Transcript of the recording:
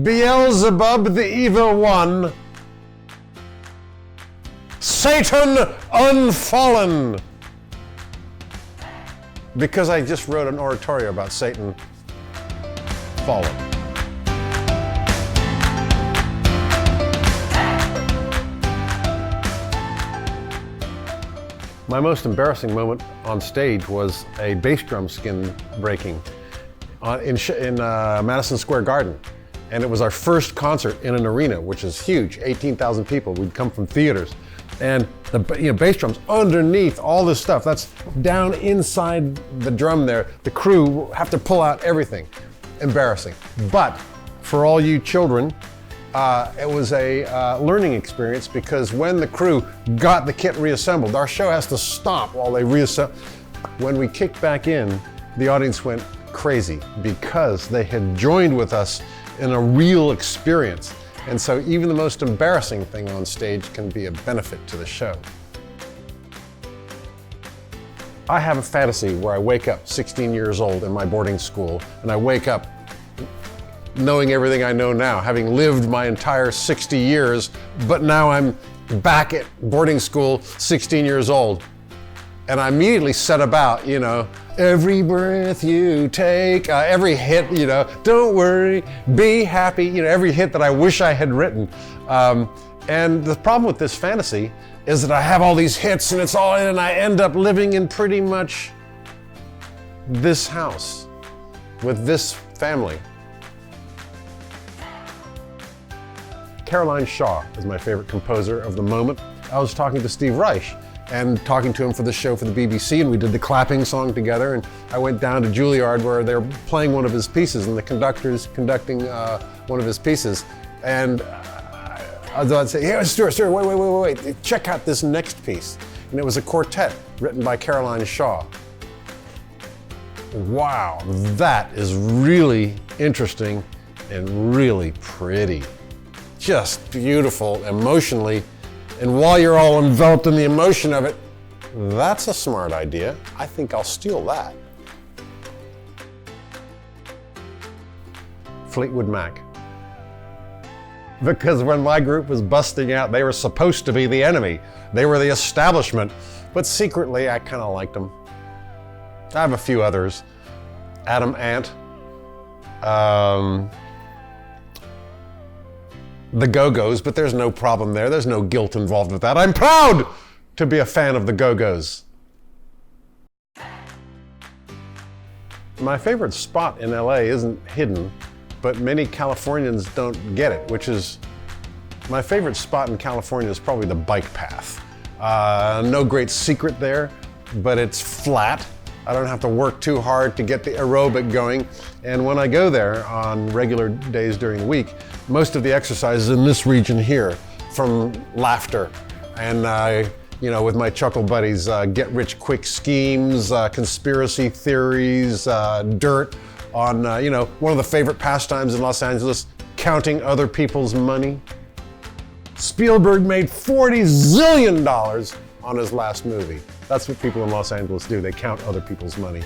Beelzebub the evil one, Satan unfallen. Because I just wrote an oratorio about Satan fallen. My most embarrassing moment on stage was a bass drum skin breaking in Madison Square Garden. And it was our first concert in an arena, which is huge, 18,000 people. We'd come from theaters. And the bass drums underneath all this stuff, that's down inside the drum there. The crew have to pull out everything. Embarrassing. But for all you children, it was a learning experience, because when the crew got the kit reassembled, our show has to stop while they reassemble. When we kicked back in, the audience went crazy because they had joined with us in a real experience. And so even the most embarrassing thing on stage can be a benefit to the show. I have a fantasy where I wake up 16 years old in my boarding school, and I wake up knowing everything I know now, having lived my entire 60 years, but now I'm back at boarding school, 16 years old. And I immediately set about, every breath you take, every hit, don't worry, be happy, every hit that I wish I had written. And the problem with this fantasy is that I have all these hits and it's all in, and I end up living in pretty much this house with this family. Caroline Shaw is my favorite composer of the moment. I was talking to Steve Reich and talking to him for the show for the BBC, and we did the clapping song together, and I went down to Juilliard where they're playing one of his pieces and the conductor's conducting one of his pieces. And I'd say, hey, Stewart, wait, check out this next piece. And it was a quartet written by Caroline Shaw. Wow, that is really interesting and really pretty. Just beautiful emotionally. And while you're all enveloped in the emotion of it, that's a smart idea. I think I'll steal that. Fleetwood Mac. Because when my group was busting out, they were supposed to be the enemy. They were the establishment. But secretly, I kind of liked them. I have a few others. Adam Ant. The Go-Go's, but there's no problem there. There's no guilt involved with that. I'm proud to be a fan of the Go-Go's. My favorite spot in LA isn't hidden, but many Californians don't get it, which is, my favorite spot in California is probably the bike path. No great secret there, but it's flat. I don't have to work too hard to get the aerobic going. And when I go there on regular days during the week, most of the exercise is in this region here, from laughter. And with my chuckle buddies, get rich quick schemes, conspiracy theories, dirt on, one of the favorite pastimes in Los Angeles, counting other people's money. Spielberg made $40 zillion on his last movie. That's what people in Los Angeles do. They count other people's money.